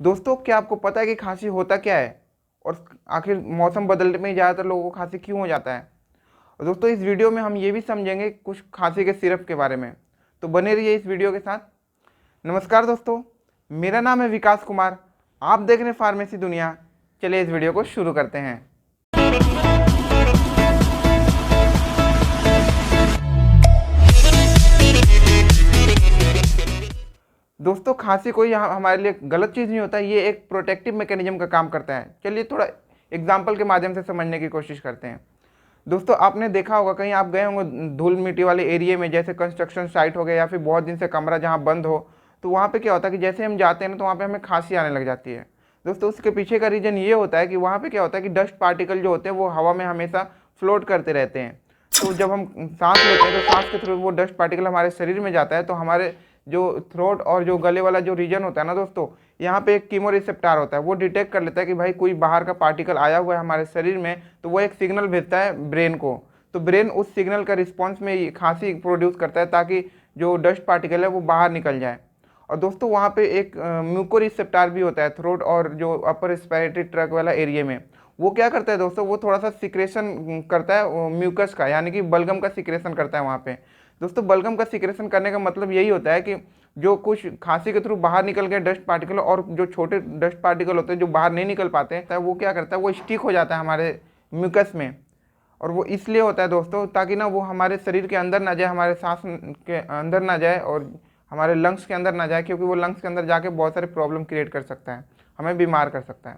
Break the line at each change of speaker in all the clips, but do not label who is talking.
दोस्तों, क्या आपको पता है कि खांसी होता क्या है और आखिर मौसम बदलने में ज़्यादातर लोगों को खांसी क्यों हो जाता है। और दोस्तों, इस वीडियो में हम ये भी समझेंगे कुछ खांसी के सिरप के बारे में। तो बने रहिए इस वीडियो के साथ। नमस्कार दोस्तों, मेरा नाम है विकास कुमार। आप देख रहे हैं फार्मेसी दुनिया। चलिए इस वीडियो को शुरू करते हैं। दोस्तों, खांसी कोई हमारे लिए गलत चीज़ नहीं होता है, ये एक प्रोटेक्टिव मैकेनिज्म का काम करता है। चलिए थोड़ा एग्जाम्पल के माध्यम से समझने की कोशिश करते हैं। दोस्तों, आपने देखा होगा, कहीं आप गए होंगे धूल मिट्टी वाले एरिया में, जैसे कंस्ट्रक्शन साइट हो गया या फिर बहुत दिन से कमरा जहाँ बंद हो, तो वहाँ पे क्या होता है कि जैसे हम जाते हैं ना, तो वहाँ पे हमें खांसी आने लग जाती है। दोस्तों, उसके पीछे का रीज़न ये होता है कि वहाँ पे क्या होता है कि डस्ट पार्टिकल जो होते हैं वो हवा में हमेशा फ्लोट करते रहते हैं। तो जब हम सांस लेते हैं तो सांस के थ्रू वो डस्ट पार्टिकल हमारे शरीर में जाता है, तो हमारे जो थ्रोट और जो गले वाला जो रीजन होता है ना दोस्तों, यहाँ पे एक कीमो रिसेप्टर होता है। वो डिटेक्ट कर लेता है कि भाई कोई बाहर का पार्टिकल आया हुआ है हमारे शरीर में, तो वो एक सिग्नल भेजता है ब्रेन को। तो ब्रेन उस सिग्नल का रिस्पॉन्स में खांसी प्रोड्यूस करता है, ताकि जो डस्ट पार्टिकल है वो बाहर निकल जाए। और दोस्तों, वहाँ पे एक म्यूको रिसेप्टर भी होता है थ्रोट और जो अपर रेस्पिरेटरी ट्रैक वाला एरिया में। वो क्या करता है दोस्तों, वो थोड़ा सा सिक्रेशन करता है म्यूकस का, यानी कि बलगम का सिक्रेशन करता है वहाँ पे। दोस्तों, बलगम का सिक्रेशन करने का मतलब यही होता है कि जो कुछ खांसी के थ्रू बाहर निकल गए डस्ट पार्टिकल, और जो छोटे डस्ट पार्टिकल होते हैं जो बाहर नहीं निकल पाते हैं, वो क्या करता है, वो स्टिक हो जाता है हमारे म्यूकस में। और वो इसलिए होता है दोस्तों, ताकि ना वो हमारे शरीर के अंदर ना जाए, हमारे सांस के अंदर ना जाए और हमारे लंग्स के अंदर ना जाए, क्योंकि वो लंग्स के अंदर जाके बहुत सारे प्रॉब्लम क्रिएट कर सकता है, हमें बीमार कर सकता है।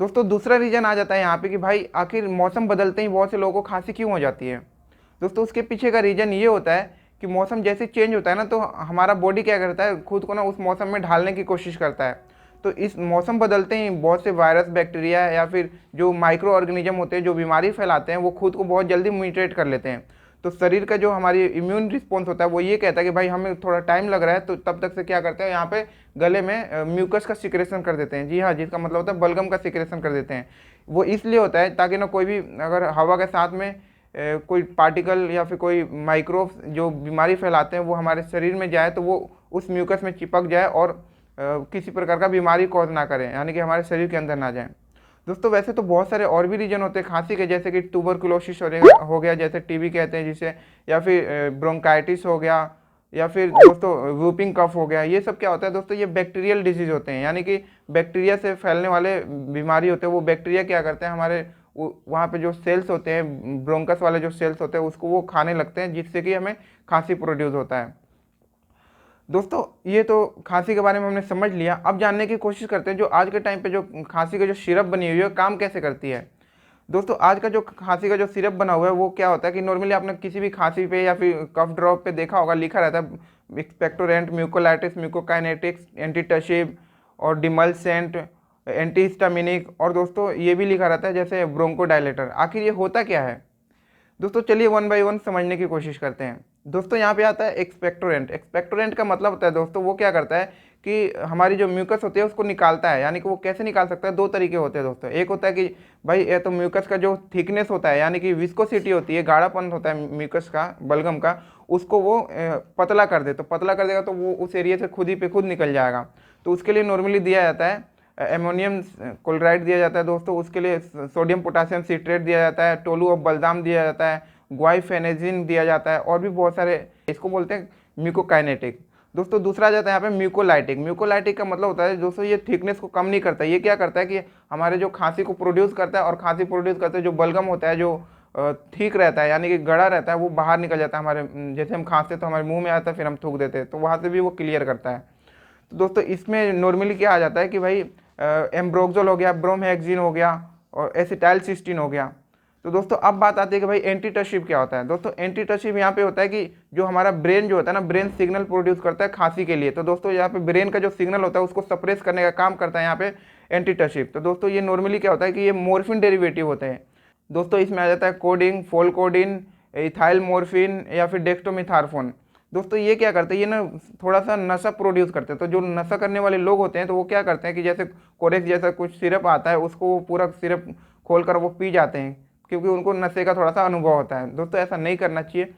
दोस्तों, दूसरा रीज़न आ जाता है यहाँ पे कि भाई आखिर मौसम बदलते ही बहुत से लोगों को खांसी क्यों हो जाती है। दोस्तों, उसके पीछे का रीज़न ये होता है कि मौसम जैसे चेंज होता है ना, तो हमारा बॉडी क्या करता है, खुद को ना उस मौसम में ढालने की कोशिश करता है। तो इस मौसम बदलते ही बहुत से वायरस, बैक्टीरिया या फिर जो माइक्रो ऑर्गेनिज्म होते हैं जो बीमारी फैलाते हैं, वो खुद को बहुत जल्दी म्यूटेट कर लेते हैं। तो शरीर का जो हमारी इम्यून रिस्पॉन्स होता है वो ये कहता है कि भाई हमें थोड़ा टाइम लग रहा है, तो तब तक से क्या करते हैं, यहाँ पे गले में म्यूकस का सिक्रेशन कर देते हैं। जी हाँ, जिसका मतलब होता है बलगम का सिक्रेशन कर देते हैं। वो इसलिए होता है ताकि ना कोई भी अगर हवा के साथ में कोई पार्टिकल या फिर कोई माइक्रोब्स जो बीमारी फैलाते हैं वो हमारे शरीर में जाए, तो वो उस म्यूकस में चिपक जाए और किसी प्रकार का बीमारी कॉज ना करें, यानी कि हमारे शरीर के अंदर ना जाए। दोस्तों, वैसे तो बहुत सारे और भी रीजन होते हैं खांसी के, जैसे कि ट्यूबरकुलोसिस हो गया, जैसे टीबी कहते हैं जिसे, या फिर ब्रोंकाइटिस हो गया, या फिर दोस्तों वूपिंग कफ हो गया। ये सब क्या होता है दोस्तों, ये बैक्टीरियल डिजीज होते हैं, यानी कि बैक्टीरिया से फैलने वाले बीमारी होते हैं। वो बैक्टीरिया क्या करते हैं, हमारे वहाँ पे जो सेल्स होते हैं, ब्रोंकस वाले जो सेल्स होते हैं, उसको वो खाने लगते हैं, जिससे कि हमें खांसी प्रोड्यूस होता है। दोस्तों, ये तो खांसी के बारे में हमने समझ लिया। अब जानने की कोशिश करते हैं जो आज के टाइम पे जो खांसी की जो सिरप बनी हुई है काम कैसे करती है। दोस्तों, आज का जो खांसी का जो सिरप बना हुआ है वो क्या होता है कि नॉर्मली आपने किसी भी खांसी पे या फिर कफ ड्रॉप पे देखा होगा, लिखा रहता है एक्सपेक्टोरेंट, म्यूकोलाइटिस, म्यूकोकाइनेटिक्स, एंटीटशिब और डिमल्सेंट, एंटीहिस्टामिनिक, और दोस्तों ये भी लिखा रहता है जैसे ब्रोंकोडायलेटर। आखिर ये होता क्या है दोस्तों, चलिए वन बाय वन समझने की कोशिश करते हैं। दोस्तों, यहाँ पे आता है एक्सपेक्टोरेंट। एक्सपेक्टोरेंट का मतलब होता है दोस्तों, वो क्या करता है कि हमारी जो म्यूकस होती है उसको निकालता है। यानी कि वो कैसे निकाल सकता है, दो तरीके होते हैं दोस्तों। एक होता है कि भाई ये तो म्यूकस का जो थिकनेस होता है, यानी कि विस्कोसिटी होती है, गाढ़ापन होता है म्यूकस का, बलगम का, उसको वो पतला कर दे। तो पतला कर देगा तो वो उस एरिया से खुद ही पे खुद निकल जाएगा। तो उसके लिए नॉर्मली दिया जाता है एमोनियम क्लोराइड दिया जाता है दोस्तों, उसके लिए सोडियम पोटासियम सिट्रेट दिया जाता है, टोलू ऑफ बलदाम दिया जाता है, ग्वाइफेनेजिन दिया जाता है, और भी बहुत सारे। इसको बोलते हैं म्यूकोकाइनेटिक। दोस्तों, दूसरा आ जाता है यहाँ पे म्यूकोलाइटिक। म्यूकोलाइटिक का मतलब होता है दोस्तों, ये थिकनेस को कम नहीं करता। ये क्या करता है कि हमारे जो खांसी को प्रोड्यूस करता है, और खांसी प्रोड्यूस करते जो बलगम होता है जो ठीक रहता है, यानी कि गड़ा रहता है, वो बाहर निकल जाता है हमारे, जैसे हम खांसते तो हमारे मुंह में आता है, फिर हम थूक देते हैं, तो वहाँ से भी वो क्लियर करता है। तो दोस्तों, इसमें नॉर्मली क्या आ जाता है कि भाई एम्ब्रोक्सोल हो गया, ब्रोमहेक्सिन हो गया, और एसिटाइलसिस्टीन हो गया। तो दोस्तों, अब बात आती है कि भाई एंटीटशिब क्या होता है। दोस्तों, एंटीटशिब यहाँ पे होता है कि जो हमारा ब्रेन जो होता है ना, ब्रेन सिग्नल प्रोड्यूस करता है खांसी के लिए। तो दोस्तों, यहाँ पे ब्रेन का जो सिग्नल होता है उसको सप्रेस करने का काम करता है यहाँ पे एंटीटशिब। तो दोस्तों, ये नॉर्मली क्या होता है कि ये मोर्फिन डेरिवेटिव होते हैं दोस्तों। इसमें आ जाता है कोडिंग, फोलकोडिन, इथाइल मोर्फिन या फिर डेक्सटोमिथार्फोन। दोस्तों, ये क्या करते हैं, ये ना थोड़ा सा नशा प्रोड्यूस करते हैं। तो जो नशा करने वाले लोग होते हैं तो वो क्या करते हैं कि जैसे कोरेक्स जैसा कुछ सिरप आता है, उसको वो पूरा सिरप खोल कर वो पी जाते हैं, क्योंकि उनको नशे का थोड़ा सा अनुभव होता है। दोस्तों, ऐसा नहीं करना चाहिए।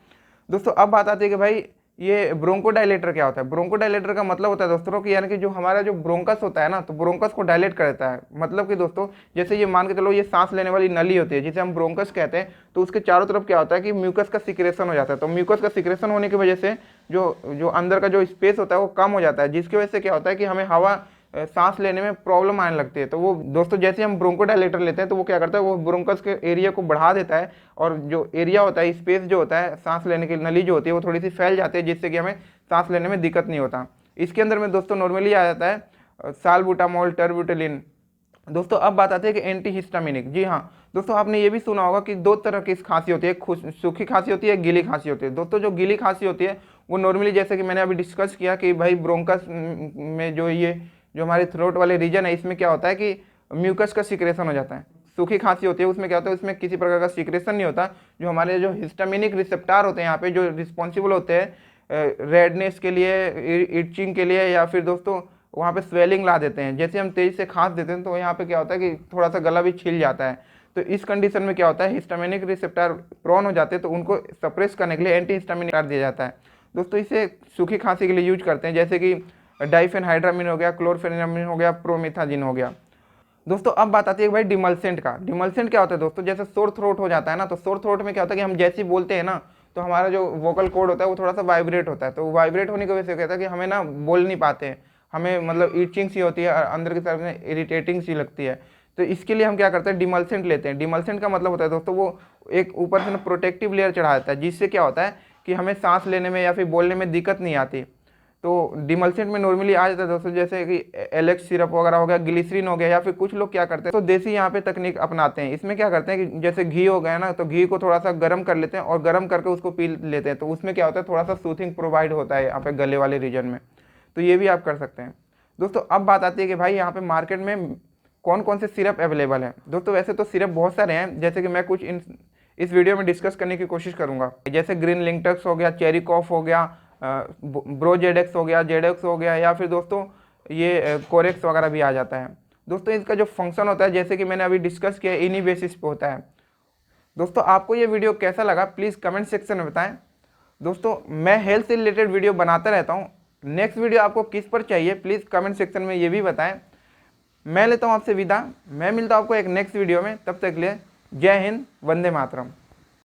दोस्तों, अब बात आती है कि भाई ये ब्रोंकोडायलेटर क्या होता है? ब्रोंकोडायलेटर का मतलब होता है दोस्तों कि यानी कि जो हमारा जो ब्रोंकस होता है ना, तो ब्रोंकस को डायलेट कर देता है। मतलब कि दोस्तों जैसे ये मान के चलो, ये सांस लेने वाली नली होती है जिसे हम ब्रोंकस कहते हैं, तो उसके चारों तरफ क्या होता है कि म्यूकस का सिक्रेशन हो जाता है। तो म्यूकस का सिक्रेशन होने की वजह से जो जो अंदर का जो स्पेस होता है वो कम हो जाता है, जिसकी वजह से क्या होता है कि हमें हवा सांस लेने में प्रॉब्लम आने लगती है। तो वो दोस्तों जैसे हम ब्रोंकोडायलेटर लेते हैं तो वो क्या करता है, वो ब्रोंकस के एरिया को बढ़ा देता है, और जो एरिया होता है, स्पेस जो होता है, सांस लेने की नली जो होती है वो थोड़ी सी फैल जाती है, जिससे कि हमें सांस लेने में दिक्कत नहीं होता। इसके अंदर में दोस्तों नॉर्मली आ जाता है सालबुटामॉल, टर्बुटेलिन। दोस्तों अब बात आती है कि एंटी हिस्टामिनिक। जी हाँ दोस्तों, आपने ये भी सुना होगा कि दो तरह की खांसी होती है, सूखी खांसी होती है, गीली खांसी होती है। दोस्तों जो गीली खांसी होती है वो नॉर्मली, जैसे कि मैंने अभी डिस्कस किया कि भाई ब्रोंकस में जो हमारे थ्रोट वाले रीजन है, इसमें क्या होता है कि म्यूकस का सिक्रेशन हो जाता है। सूखी खांसी होती है उसमें क्या होता है, उसमें किसी प्रकार का सिक्रेशन नहीं होता। जो हमारे जो हिस्टामिनिक रिसेप्टार होते हैं यहाँ पे, जो रिस्पॉन्सिबल होते हैं रेडनेस के लिए, इचिंग के लिए, या फिर दोस्तों वहाँ पे स्वेलिंग ला देते हैं। जैसे हम तेज से खांस देते हैं तो यहाँ पे क्या होता है कि थोड़ा सा गला भी छिल जाता है। तो इस कंडीशन में क्या होता है, हिस्टामिनिक रिसेप्टर प्रोन हो जाते हैं, तो उनको सप्रेस करने के लिए एंटी हिस्टामिनिक दिया जाता है। दोस्तों इसे सूखी खांसी के लिए यूज करते हैं, जैसे कि डाइफेनहाइड्रामिन हो गया, क्लोरफेनिरामिन हो गया, प्रोमिथाजिन हो गया। दोस्तों अब बात आती है भाई डिमल्सेंट का। डिमल्सेंट क्या होता है दोस्तों, जैसे सोर थ्रोट हो जाता है ना, तो सोर थ्रोट में क्या होता है कि हम जैसे ही बोलते हैं ना, तो हमारा जो वोकल कॉर्ड होता है वो थोड़ा सा वाइब्रेट होता है। तो वाइब्रेट होने की वजह से कहता है कि हमें ना बोल नहीं पाते हैं, हमें मतलब ईचिंग सी होती है, अंदर की तरफ में इरिटेटिंग सी लगती है। तो इसके लिए हम क्या करते हैं, डिमल्सेंट लेते हैं। डिमल्सेंट का मतलब होता है दोस्तों, वो एक ऊपर से ना प्रोटेक्टिव लेयर चढ़ा देता है, जिससे क्या होता है कि हमें सांस लेने में या फिर बोलने में दिक्कत नहीं आती। तो डिमल्सेंट में नॉर्मली आ जाता है दोस्तों, जैसे कि एलेक्स सिरप वगैरह हो गया, ग्लिसरीन हो गया, या फिर कुछ लोग क्या करते हैं तो देसी यहाँ पे तकनीक अपनाते हैं। इसमें क्या करते हैं कि जैसे घी हो गया ना, तो घी को थोड़ा सा गर्म कर लेते हैं और गर्म करके उसको पी लेते हैं। तो उसमें क्या होता है, थोड़ा सा सूथिंग प्रोवाइड होता है यहाँ पे गले वाले रीजन में। तो ये भी आप कर सकते हैं। दोस्तों अब बात आती है कि भाई यहाँ पे मार्केट में कौन कौन से सिरप अवेलेबल है। दोस्तों वैसे तो सिरप बहुत सारे हैं, जैसे कि मैं कुछ इस वीडियो में डिस्कस करने की कोशिश करूंगा। जैसे ग्रीन लिंकटक्स हो गया, चेरी कॉफ हो गया, ब्रोजेडेक्स हो गया, जेडेक्स हो गया, या फिर दोस्तों ये कोरेक्स वगैरह भी आ जाता है। दोस्तों इसका जो फंक्शन होता है, जैसे कि मैंने अभी डिस्कस किया, इन्हीं बेसिस पे होता है। दोस्तों आपको ये वीडियो कैसा लगा प्लीज़ कमेंट सेक्शन में बताएं। दोस्तों मैं हेल्थ से रिलेटेड वीडियो बनाता रहता हूँ। नेक्स्ट वीडियो आपको किस पर चाहिए प्लीज़ कमेंट सेक्शन में ये भी बताएं। मैं लेता हूँ आपसे विदा। मैं मिलता हूँ आपको एक नेक्स्ट वीडियो में, तब तक के लिए जय हिंद, वंदे मातरम।